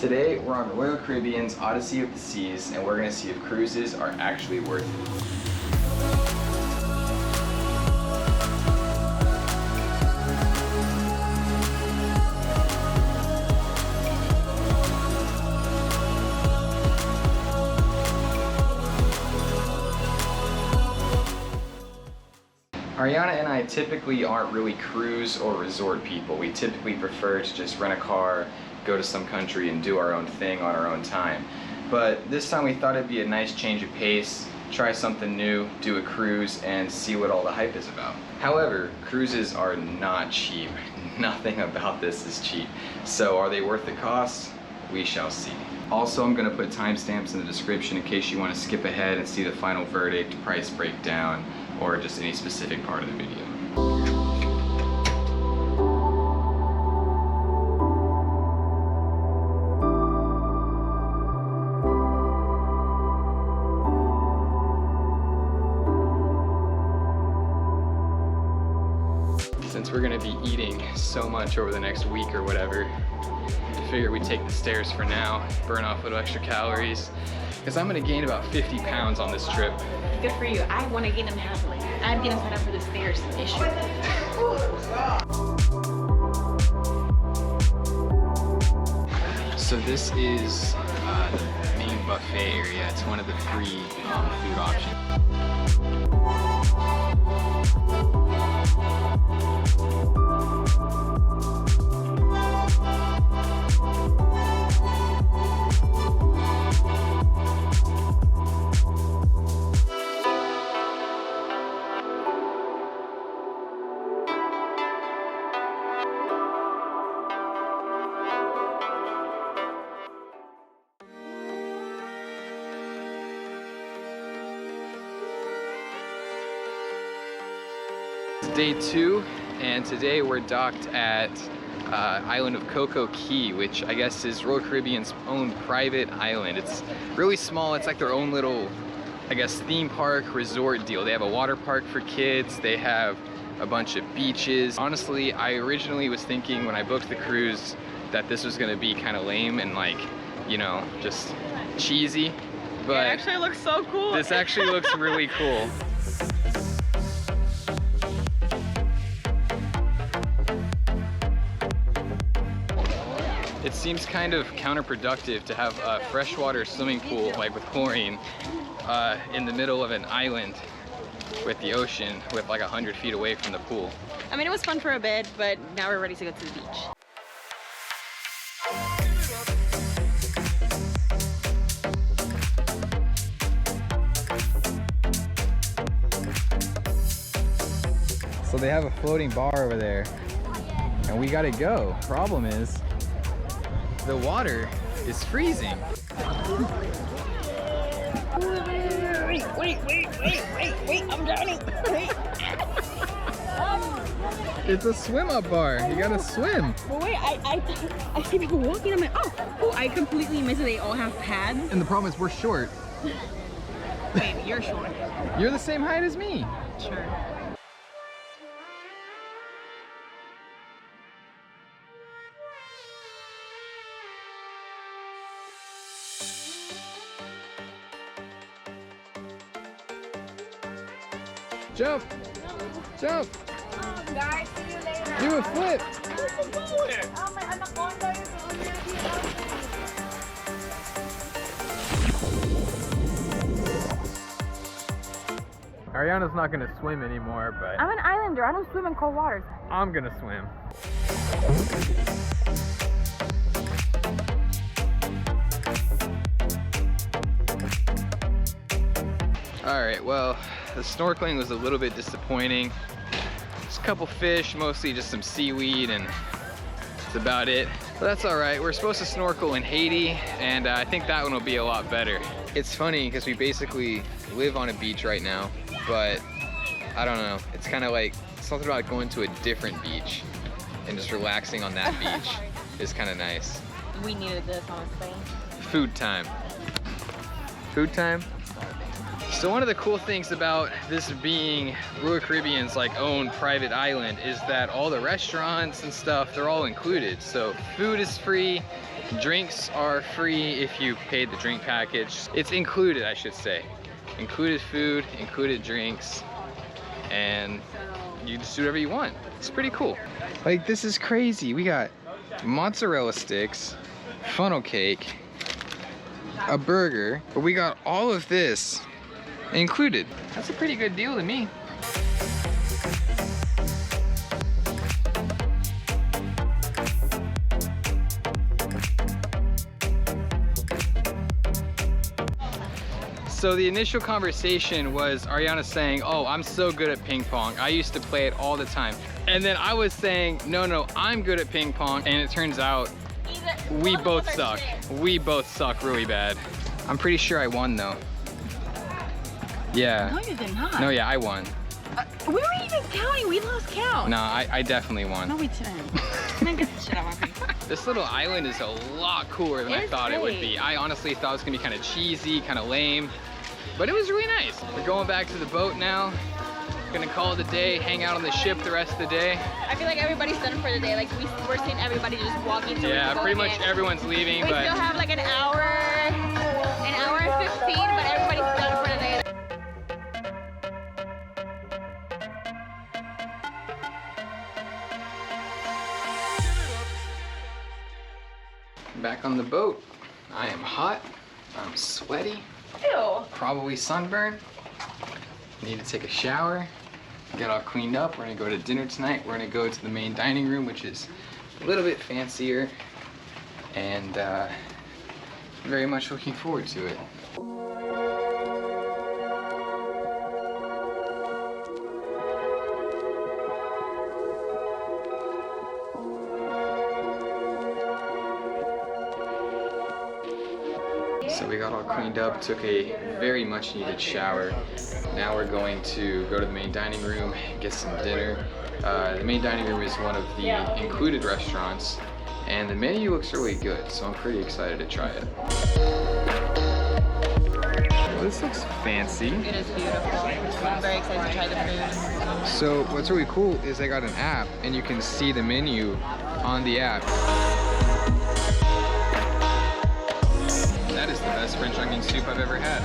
Today we're on Royal Caribbean's Odyssey of the Seas, and we're going to see if cruises are actually worth it. Ariana and I typically aren't really cruise or resort people. We typically prefer to just rent a car, go to some country, and do our own thing on our own time. But this time we thought it'd be a nice change of pace, try something new, do a cruise, and see what all the hype is about. However, cruises are not cheap. Nothing about this is cheap. So are they worth the cost? We shall see. Also, I'm going to put timestamps in the description in case you want to skip ahead and see the final verdict, price breakdown, or just any specific part of the video. Since we're gonna be eating so much over the next week or whatever, I figure we take the stairs for now, burn off a little extra calories, because I'm gonna gain about 50 pounds on this trip. Good for you. I want to gain them happily. I'm getting set up for the stairs issue. So this is the main buffet area. It's one of the free food options. Day 2, and today we're docked at island of Coco Cay, which I guess is Royal Caribbean's own private island. It's really small. It's like their own little, I guess, theme park resort deal. They have a water park for kids. They have a bunch of beaches. Honestly, I originally was thinking when I booked the cruise that this was gonna be kind of lame and like, you know, just cheesy. But it actually looks so cool. This actually looks really cool. It seems kind of counterproductive to have a freshwater swimming pool, like with chlorine, in the middle of an island with the ocean, with like 100 feet away from the pool. I mean, it was fun for a bit, but now we're ready to go to the beach. So they have a floating bar over there, and we gotta go. Problem is, the water is freezing. Wait, I'm drowning. It's a swim up bar. You gotta swim. But wait, I see people walking. I'm like, oh, I completely missed it. They all have pads. And the problem is we're short. Wait, you're short. You're the same height as me. Sure. Jump! Jump! Guys, see you later. Do a flip! Ariana's not gonna swim anymore, but I'm an islander. I don't swim in cold waters. I'm gonna swim. Alright, well, the snorkeling was a little bit disappointing. Just a couple fish, mostly just some seaweed, and that's about it. But that's alright. We're supposed to snorkel in Haiti, and I think that one will be a lot better. It's funny because we basically live on a beach right now, but I don't know. It's kind of like something about going to a different beach and just relaxing on that beach is kind of nice. We needed this, honestly. Food time. Food time? So one of the cool things about this being Royal Caribbean's like own private island is that all the restaurants and stuff, they're all included. So food is free, Drinks are free if you paid the drink package. It's included, I should say. Included food, included drinks, and you just do whatever you want. It's pretty cool. Like, this is crazy. We got mozzarella sticks, funnel cake, a burger, but we got all of this included. That's a pretty good deal to me. So the initial conversation was Ariana saying, oh, I'm so good at ping pong. I used to play it all the time. And then I was saying, no, I'm good at ping pong. And it turns out we both suck. We both suck really bad. I'm pretty sure I won though. Yeah. No, you did not. No, yeah, I won. We were even counting. We lost count. No, I definitely won. No, we didn't. Can I get the shit out of my face? This little island is a lot cooler than I thought it would be. I honestly thought it was gonna be kind of cheesy, kind of lame, but it was really nice. We're going back to the boat now. Gonna call it a day, hang out on the ship the rest of the day. I feel like everybody's done for the day. Like we're seeing everybody just walking through. Yeah, pretty much everyone's leaving, we but still have like an hour and 15, but everybody's done for the day. back on the boat. I am hot. I'm sweaty. Ew. Probably sunburned. Need to take a shower. Get all cleaned up. We're gonna go to dinner tonight. We're gonna go to the main dining room, which is a little bit fancier, and very much looking forward to it. So we got all cleaned up, took a very much needed shower. Now we're going to go to the main dining room, get some dinner. The main dining room is one of the included restaurants, and the menu looks really good, so I'm pretty excited to try it. Well, this looks fancy. It is beautiful. I'm very excited to try the food. So what's really cool is I got an app, and you can see the menu on the app. That is the best French onion soup I've ever had.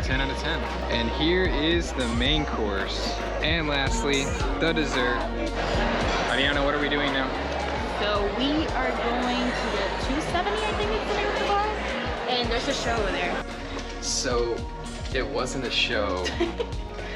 10 out of 10. And here is the main course. And lastly, the dessert. Ariana, what are we doing now? So we are going to the 270, I think it's the name of the bar. And there's a show over there. So it wasn't a show.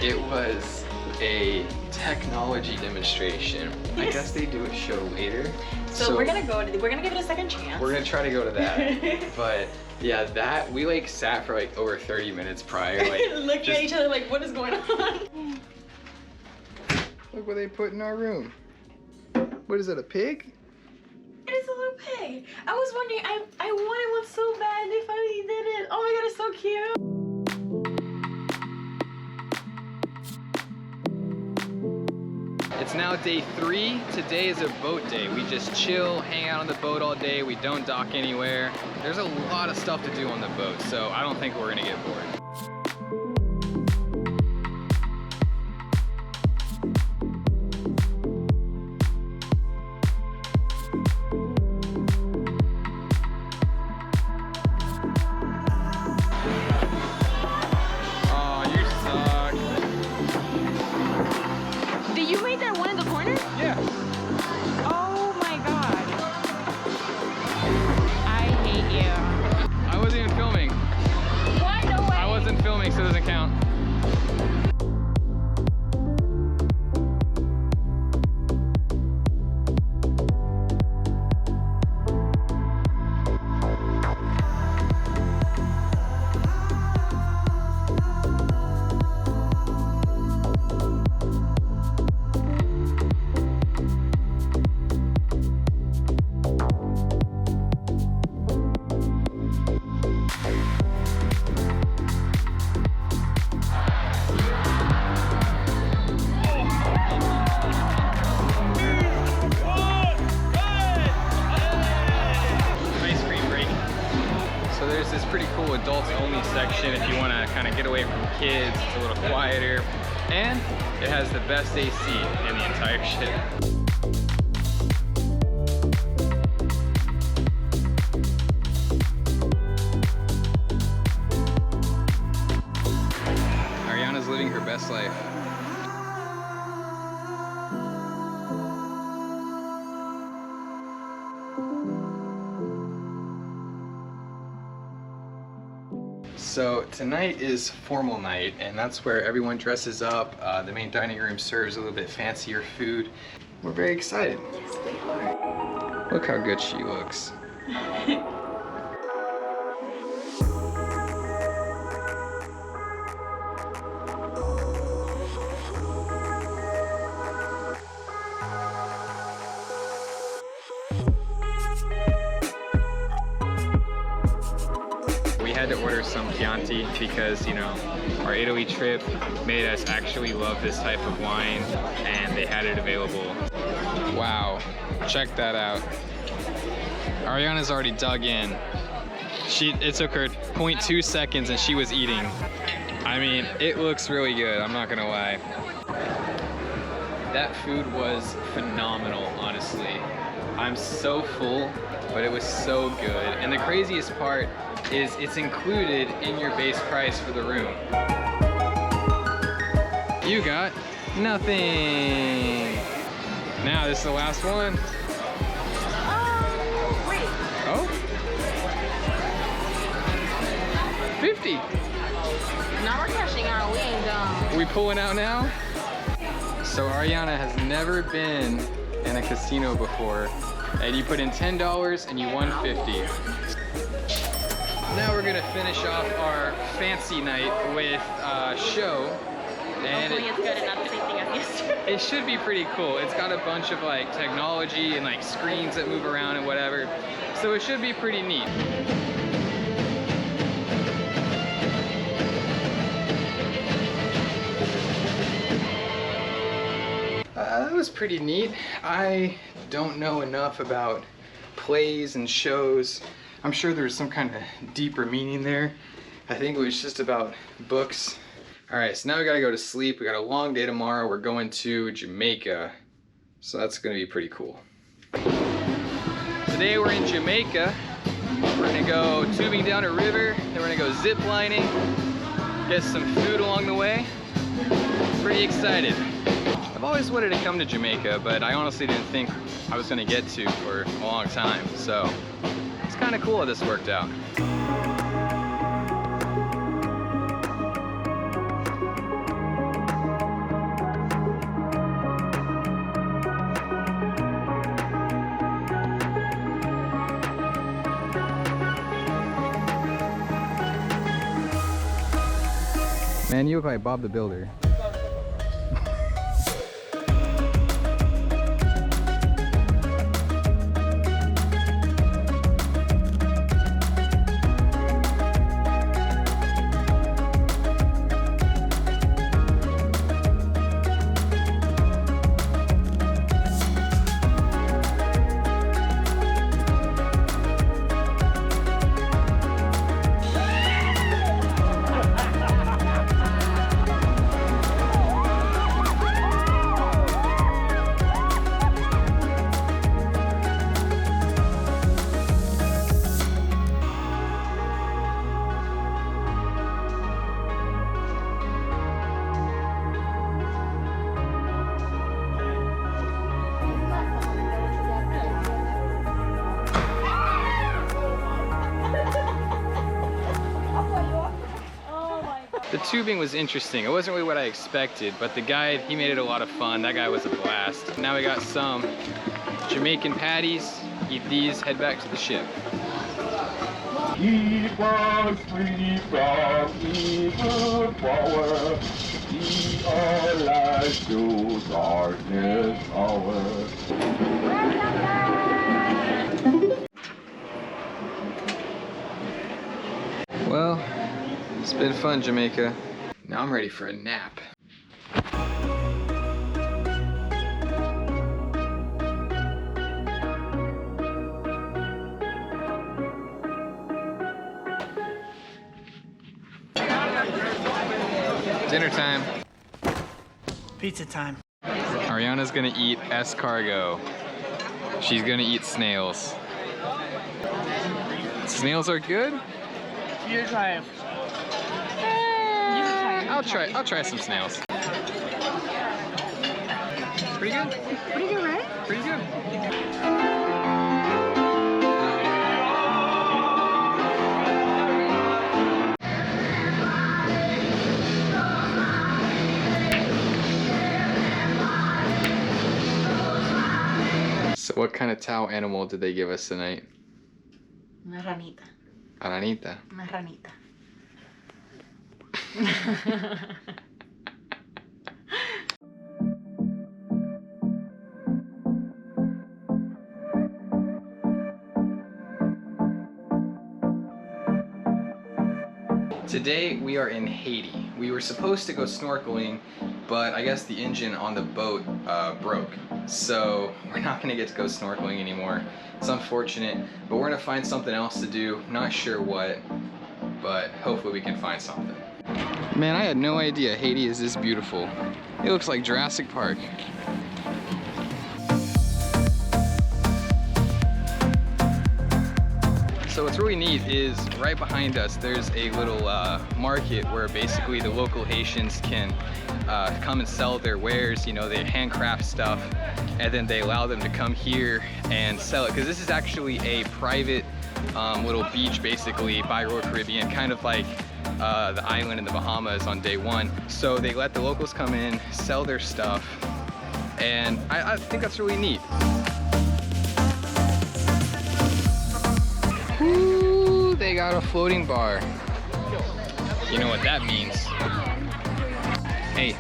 It was a technology demonstration. I guess they do a show later. So we're gonna give it a second chance. We're gonna try to go to that. But yeah, that we like sat for like over 30 minutes prior, like looking at each other like, what is going on? Look what they put in our room. What is it, a pig? It is a little pig. I was wondering, I wanted one so bad, they finally did it. Oh my god, it's so cute. It's now day 3. Today is a boat day. We just chill, hang out on the boat all day. We don't dock anywhere. There's a lot of stuff to do on the boat, so I don't think we're gonna get bored. So it doesn't count. Pretty cool adults only section if you want to kind of get away from kids. It's a little quieter, and it has the best AC in the entire ship. So tonight is formal night, and that's where everyone dresses up. The main dining room serves a little bit fancier food. We're very excited. Yes, we are. Look how good she looks. We had to order some Chianti because, you know, our Italy trip made us actually love this type of wine, and they had it available. Wow, check that out. Ariana's already dug in. It took her 0.2 seconds and she was eating. I mean, it looks really good, I'm not gonna lie. That food was phenomenal, honestly. I'm so full, but it was so good. And the craziest part is it's included in your base price for the room. You got nothing. Now this is the last one. Wait. Oh? 50. Now we're cashing out. We ain't done. We pulling out now? So Ariana has never been in a casino before, and you put in $10 and you won 50. Now we're gonna finish off our fancy night with a show. And hopefully it's good and not the same thing as yesterday. It should be pretty cool. It's got a bunch of like technology and like screens that move around and whatever. So it should be pretty neat. That was pretty neat. I don't know enough about plays and shows. I'm sure there's some kind of deeper meaning there. I think it was just about books. All right, so now we gotta go to sleep. We got a long day tomorrow. We're going to Jamaica. So that's gonna be pretty cool. Today we're in Jamaica. We're gonna go tubing down a river, then we're gonna go zip lining, get some food along the way. Pretty excited. I've always wanted to come to Jamaica, but I honestly didn't think I was gonna get to for a long time. So it's kind of cool how this worked out. Man, you look like Bob the Builder. The tubing was interesting. It wasn't really what I expected, but the guide, he made it a lot of fun. That guy was a blast. Now we got some Jamaican patties. Eat these, head back to the ship. Keep us free from evil power. See our lives through darkness hour. Well, it's been fun, Jamaica. Now I'm ready for a nap. Dinner time. Pizza time. Ariana's gonna eat escargot. She's gonna eat snails. Snails are good? You try it. I'll try some snails. Pretty good. Pretty good, right? Pretty good. What kind of towel animal did they give us tonight? Una ranita. Aranita. Una ranita. Today we are in Haiti. We were supposed to go snorkeling, but I guess the engine on the boat broke. So we're not gonna get to go snorkeling anymore. It's unfortunate, but we're gonna find something else to do. Not sure what, but hopefully we can find something. Man, I had no idea Haiti is this beautiful. It looks like Jurassic Park. So what's really neat is right behind us there's a little market where basically the local Haitians can come and sell their wares. You know, they handcraft stuff and then they allow them to come here and sell it, because this is actually a private little beach basically by Royal Caribbean, kind of like the island in the Bahamas on day one. So they let the locals come in, sell their stuff, and I think that's really neat. Ooh, they got a floating bar. You know what that means. Hey,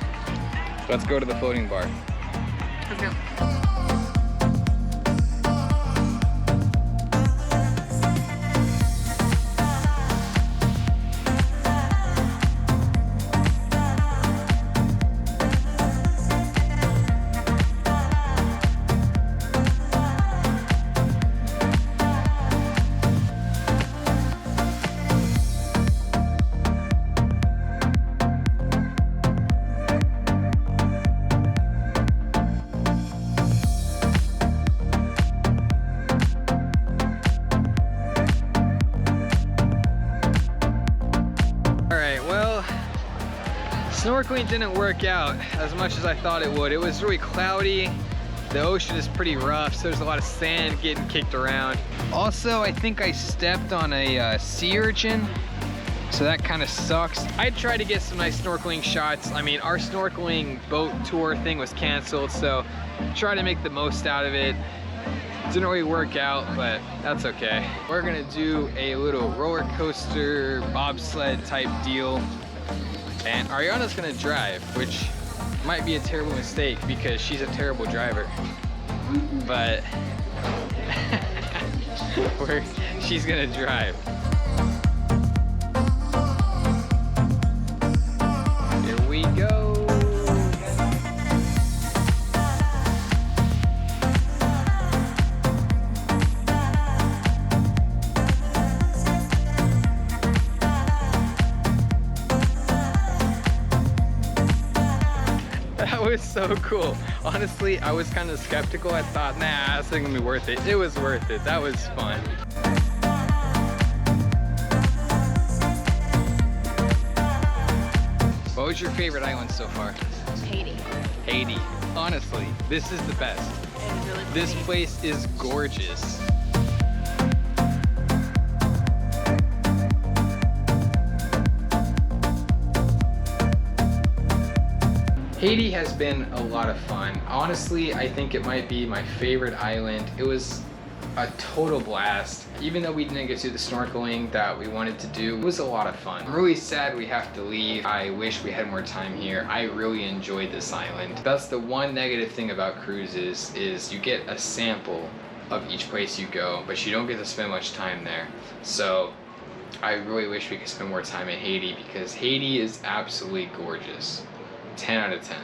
let's go to the floating bar. Let's go. Snorkeling didn't work out as much as I thought it would. It was really cloudy. The ocean is pretty rough, so there's a lot of sand getting kicked around. Also, I think I stepped on a sea urchin, so that kind of sucks. I tried to get some nice snorkeling shots. I mean, our snorkeling boat tour thing was canceled, so try to make the most out of it. Didn't really work out, but that's okay. We're gonna do a little roller coaster bobsled type deal. And Ariana's gonna drive, which might be a terrible mistake because she's a terrible driver. But she's gonna drive. Here we go. That was so cool. Honestly, I was kind of skeptical. I thought, nah, this isn't gonna be worth it. It was worth it. That was fun. What was your favorite island so far? Haiti. Haiti. Honestly, this is the best. It's really This pretty. place is gorgeous. Haiti has been a lot of fun. Honestly, I think it might be my favorite island. It was a total blast. Even though we didn't get to do the snorkeling that we wanted to do, it was a lot of fun. I'm really sad we have to leave. I wish we had more time here. I really enjoyed this island. That's the one negative thing about cruises, is you get a sample of each place you go, but you don't get to spend much time there. So I really wish we could spend more time in Haiti, because Haiti is absolutely gorgeous. 10 out of 10.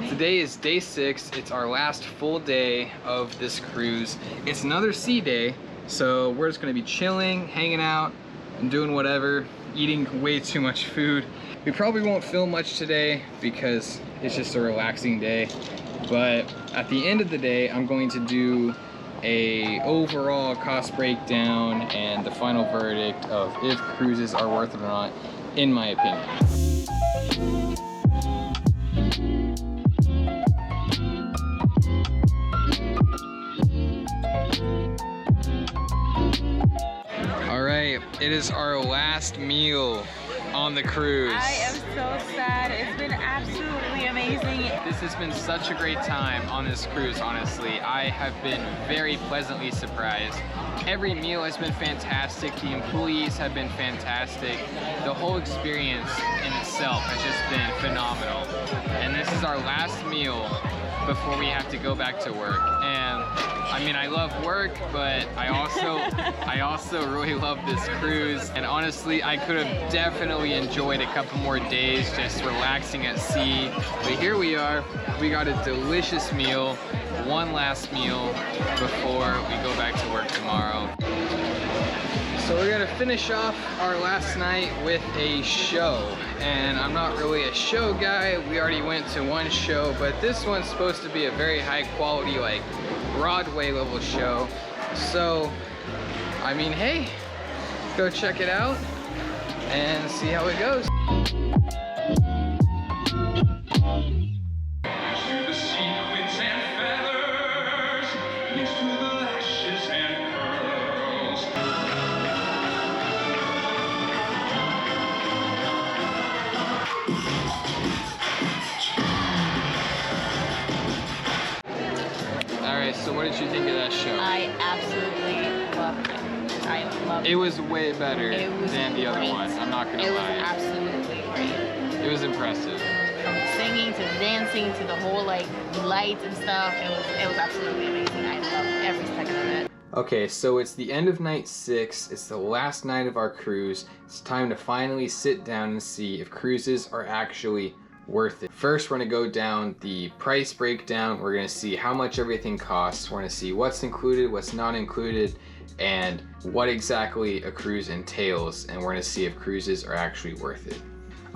Today is day 6. It's our last full day of this cruise. It's another sea day, so we're just gonna be chilling, hanging out, and doing whatever, eating way too much food. We probably won't film much today because it's just a relaxing day, but at the end of the day, I'm going to do a overall cost breakdown and the final verdict of if cruises are worth it or not, in my opinion. All right, it is our last meal on the cruise. I am so sad. It's been absolutely amazing. This has been such a great time on this cruise, honestly. I have been very pleasantly surprised. Every meal has been fantastic. The employees have been fantastic. The whole experience in itself has just been phenomenal. And this is our last meal before we have to go back to work. And I mean, I love work, but I also really love this cruise. And honestly, I could have definitely enjoyed a couple more days just relaxing at sea. But here we are. We got a delicious meal, one last meal before we go back to work tomorrow. So we're gonna finish off our last night with a show. And I'm not really a show guy. We already went to one show, but this one's supposed to be a very high quality, like Broadway level show. So, I mean, hey, go check it out and see how it goes. So what did you think of that show? I absolutely loved it. I loved it. It was way better than the other great. one. I'm not gonna lie. It was absolutely great. It was impressive. From singing to dancing to the whole like lights and stuff, it was absolutely amazing. I loved every second of it. Okay, so it's the end of night 6. It's the last night of our cruise. It's time to finally sit down and see if cruises are actually worth it. First, we're gonna go down the price breakdown. We're gonna see how much everything costs. We're gonna see what's included, what's not included, and what exactly a cruise entails. And we're gonna see if cruises are actually worth it.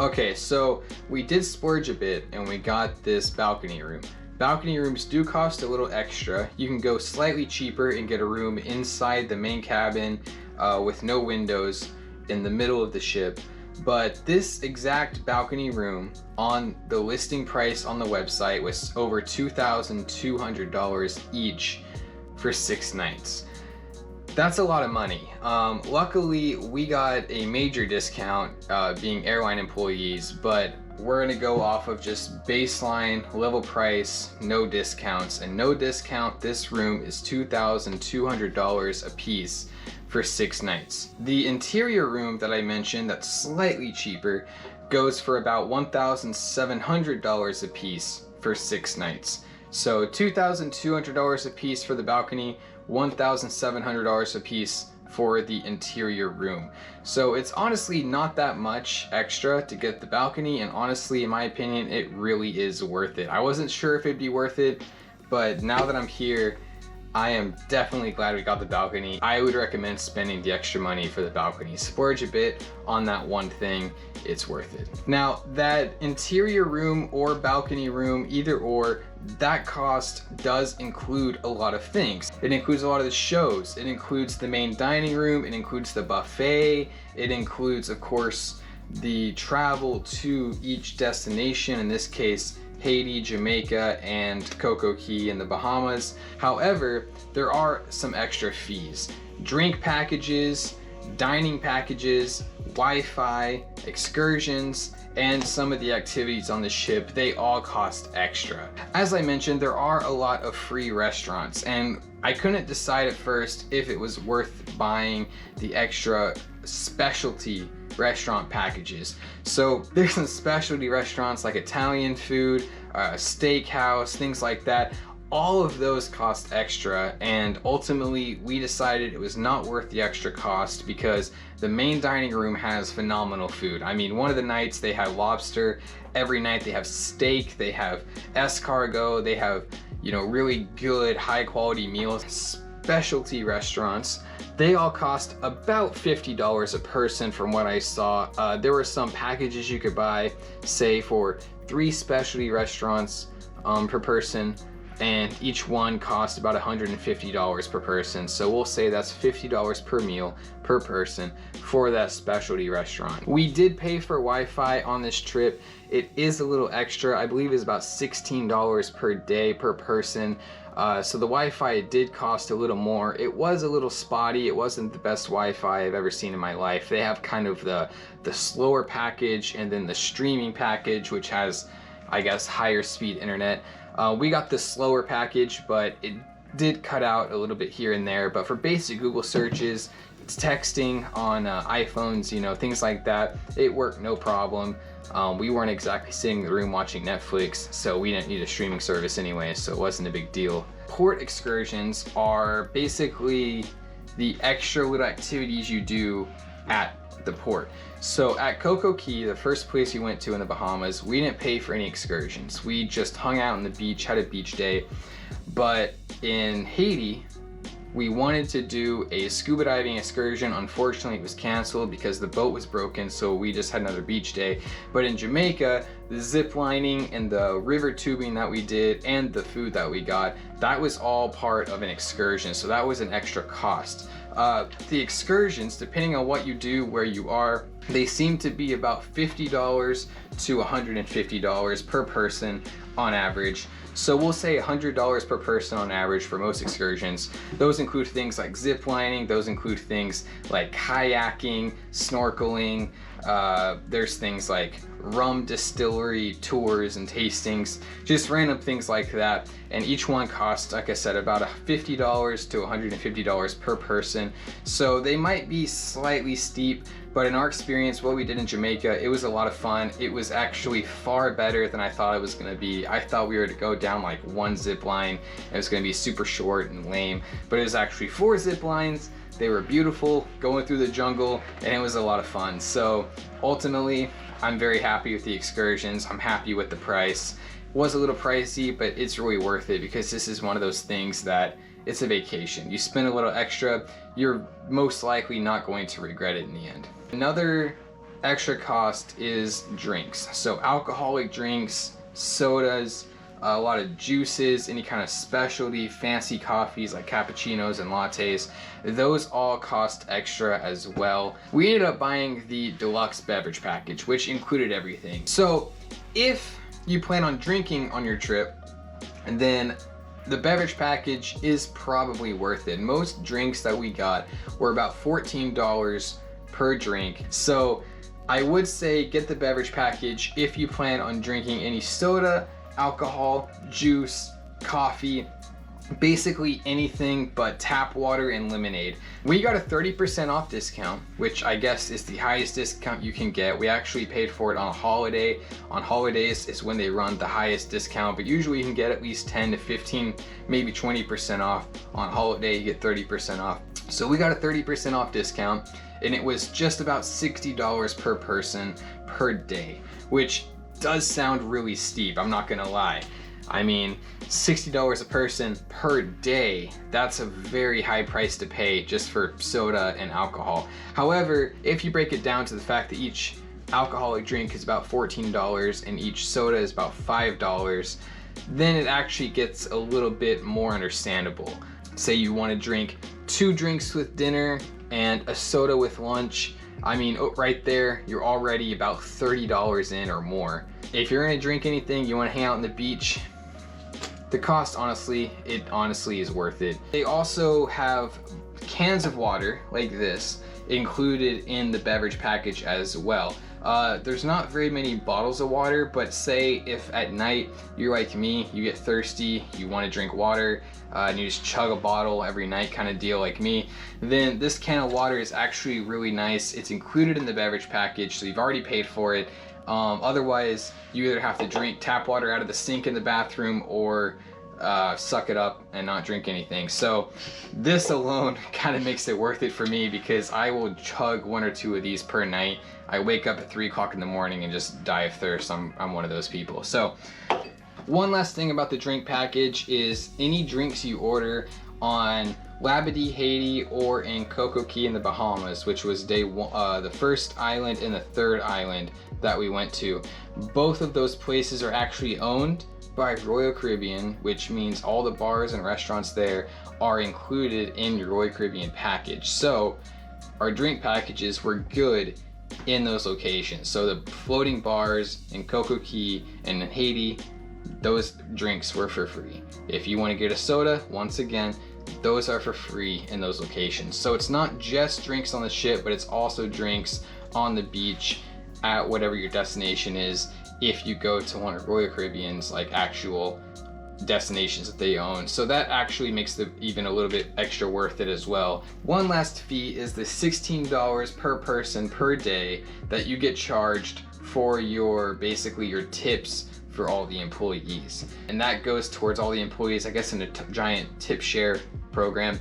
Okay, so we did splurge a bit and we got this balcony room. Balcony rooms do cost a little extra. You can go slightly cheaper and get a room inside the main cabin with no windows in the middle of the ship. But this exact balcony room on the listing price on the website was over $2,200 each for 6 nights. That's a lot of money. Luckily, we got a major discount being airline employees, but we're gonna go off of just baseline level price, no discounts. And no discount, this room is $2,200 a piece for 6 nights. The interior room that I mentioned that's slightly cheaper goes for about $1,700 a piece for 6 nights. So $2,200 a piece for the balcony, $1,700 a piece for the interior room. So it's honestly not that much extra to get the balcony, and honestly, in my opinion, it really is worth it. I wasn't sure if it'd be worth it, but now that I'm here, I am definitely glad we got the balcony. I would recommend spending the extra money for the balcony. Splurge a bit on that one thing, it's worth it. Now, that interior room or balcony room, either or, that cost does include a lot of things. It includes a lot of the shows. It includes the main dining room. It includes the buffet. It includes, of course, the travel to each destination, in this case, Haiti, Jamaica, and Coco Cay in the Bahamas. However, there are some extra fees. Drink packages, dining packages, Wi-Fi, excursions, and some of the activities on the ship, they all cost extra. As I mentioned, there are a lot of free restaurants, and I couldn't decide at first if it was worth buying the extra specialty restaurant packages. So there's some specialty restaurants like Italian food, steakhouse, things like that. All of those cost extra, and ultimately we decided it was not worth the extra cost because the main dining room has phenomenal food. I mean, one of the nights they have lobster, every night they have steak, they have escargot, they have, you know, really good high quality meals. Specialty restaurants, they all cost about $50 a person from what I saw. There were some packages you could buy, say for 3 specialty restaurants per person, and each one cost about $150 per person. So we'll say that's $50 per meal per person for that specialty restaurant. We did pay for Wi-Fi on this trip. It is a little extra. I believe it's about $16 per day per person. So the Wi-Fi did cost a little more. It was a little spotty. It wasn't the best Wi-Fi I've ever seen in my life. They have kind of the slower package and then the streaming package, which has, I guess, higher speed internet. We got the slower package, but it did cut out a little bit here and there. But for basic Google searches, texting on iPhones, you know, things like that, it worked no problem. We weren't exactly sitting in the room watching Netflix, so we didn't need a streaming service anyway, so it wasn't a big deal. Port excursions are basically the extra little activities you do at the port. So at Coco Cay, the first place we went to in the Bahamas, we didn't pay for any excursions. We just hung out on the beach, had a beach day. But in Haiti, we wanted to do a scuba diving excursion. Unfortunately, it was canceled because the boat was broken, so we just had another beach day. But in Jamaica, the zip lining and the river tubing that we did and the food that we got, that was all part of an excursion, so that was an extra cost. The excursions, depending on what you do, where you are, they seem to be about $50 to $150 per person on average. So we'll say $100 per person on average for most excursions. Those include things like zip lining, those include things like kayaking, snorkeling, there's things like rum distillery tours and tastings, just random things like that. And each one costs, like I said, about $50 to $150 per person. So they might be slightly steep, but in our experience, what we did in Jamaica, it was a lot of fun. It was actually far better than I thought it was gonna be. I thought we were to go down like one zip line. It was gonna be super short and lame, but it was actually 4 zip lines. They were beautiful, going through the jungle, and it was a lot of fun. So ultimately, I'm very happy with the excursions. I'm happy with the price. It was a little pricey, but it's really worth it because this is one of those things that it's a vacation. You spend a little extra, you're most likely not going to regret it in the end. Another extra cost is drinks. So alcoholic drinks, sodas, a lot of juices, any kind of specialty fancy coffees like cappuccinos and lattes, those all cost extra as well. We ended up buying the deluxe beverage package, which included everything. So if you plan on drinking on your trip, and then the beverage package is probably worth it. Most drinks that we got were about $14 per drink. So I would say get the beverage package if you plan on drinking any soda, alcohol, juice, coffee, basically anything but tap water and lemonade. We got a 30% off discount, which I guess is the highest discount you can get. We actually paid for it on a holiday. On holidays is when they run the highest discount, but usually you can get at least 10 to 15, maybe 20% off. On holiday, you get 30% off. So we got a 30% off discount, and it was just about $60 per person per day, which does sound really steep, I'm not gonna lie. I mean, $60 a person per day, that's a very high price to pay just for soda and alcohol. However, if you break it down to the fact that each alcoholic drink is about $14 and each soda is about $5, then it actually gets a little bit more understandable. Say you want to drink 2 drinks with dinner and a soda with lunch, I mean, right there, you're already about $30 in or more. If you're gonna drink anything, you wanna hang out on the beach, the cost, honestly, it honestly is worth it. They also have cans of water like this included in the beverage package as well. There's not very many bottles of water, but say if at night you're like me, you get thirsty, you want to drink water, and you just chug a bottle every night kind of deal like me, then this can of water is actually really nice. It's included in the beverage package, so you've already paid for it. Otherwise, you either have to drink tap water out of the sink in the bathroom or suck it up and not drink anything. So this alone kind of makes it worth it for me because I will chug 1 or 2 of these per night. I wake up at 3 o'clock in the morning and just die of thirst. I'm one of those people. So one last thing about the drink package is any drinks you order on Labadee, Haiti, or in Coco Cay in the Bahamas, which was day 1, the first island and the 3rd island that we went to. Both of those places are actually owned by Royal Caribbean, which means all the bars and restaurants there are included in your Royal Caribbean package. So our drink packages were good in those locations. So the floating bars in Coco Cay and in Haiti those drinks were for free. If you want to get a soda, once again, those are for free in those locations. So it's not just drinks on the ship, but it's also drinks on the beach at whatever your destination is, if you go to one of Royal Caribbean's like actual destinations that they own. So that actually makes it even a little bit extra worth it as well. One last fee is the $16 per person per day that you get charged for your basically your tips for all the employees, and that goes towards all the employees, I guess, in a giant tip share program.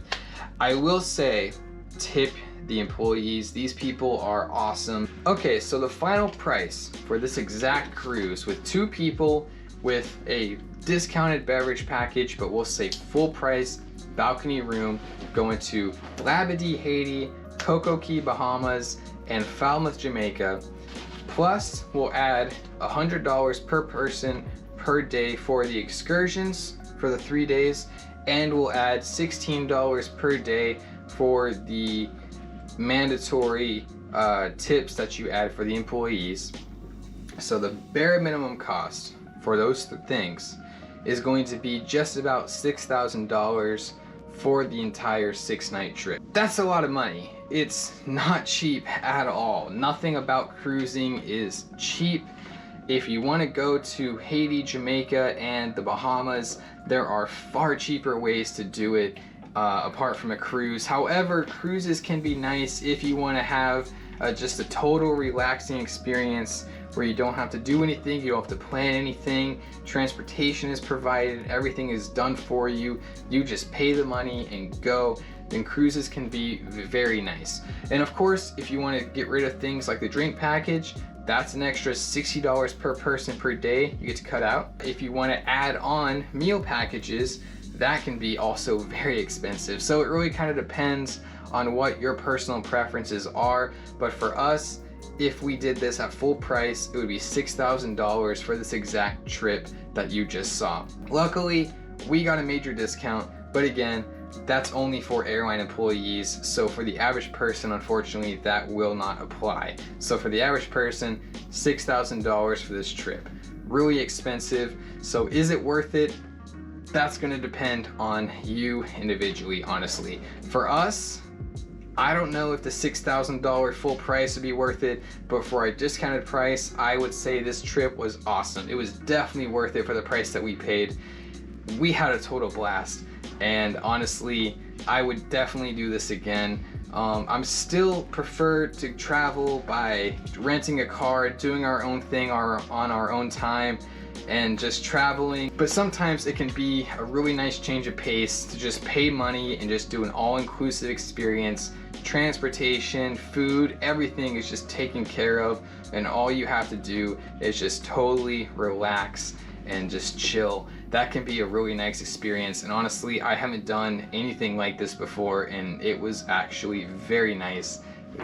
I will say, tip the employees. These people are awesome. Okay, so the final price for this exact cruise with 2 people with a discounted beverage package, but we'll say full price balcony room, going to Labadee, Haiti, Coco Cay, Bahamas, and Falmouth, Jamaica. Plus, we'll add $100 per person per day for the excursions for the 3 days, and we'll add $16 per day for the mandatory tips that you add for the employees. So the bare minimum cost for those things is going to be just about $6,000 for the entire 6-night trip. That's a lot of money. It's not cheap at all. Nothing about cruising is cheap. If you want to go to Haiti, Jamaica, and the Bahamas, there are far cheaper ways to do it apart from a cruise. However, cruises can be nice if you want to have just a total relaxing experience where you don't have to do anything, you don't have to plan anything, transportation is provided, everything is done for you, you just pay the money and go. Then cruises can be very nice. And of course, if you want to get rid of things like the drink package, that's an extra $60 per person per day you get to cut out. If you want to add on meal packages, that can be also very expensive. So it really kind of depends on what your personal preferences are. But for us, if we did this at full price, it would be $6,000 for this exact trip that you just saw. Luckily, we got a major discount, but again, that's only for airline employees. So for the average person, unfortunately, that will not apply. So for the average person, $6,000 for this trip. Really expensive. So is it worth it? That's gonna depend on you individually, honestly. For us, I don't know if the $6,000 full price would be worth it, but for a discounted price, I would say this trip was awesome. It was definitely worth it for the price that we paid. We had a total blast, and honestly, I would definitely do this again. I'm still prefer to travel by renting a car, doing our own thing on our own time, and just traveling. But sometimes it can be a really nice change of pace to just pay money and just do an all-inclusive experience. Transportation, food, everything is just taken care of, and all you have to do is just totally relax and just chill. That can be a really nice experience, and honestly, I haven't done anything like this before, and it was actually very nice,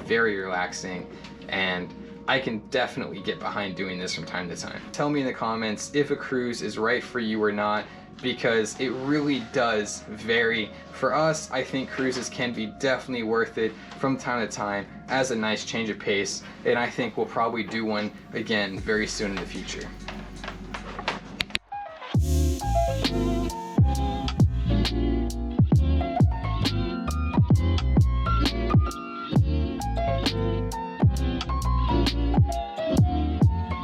very relaxing, and I can definitely get behind doing this from time to time. Tell me in the comments if a cruise is right for you or not, because it really does vary. For us, I think cruises can be definitely worth it from time to time as a nice change of pace, and I think we'll probably do one again very soon in the future.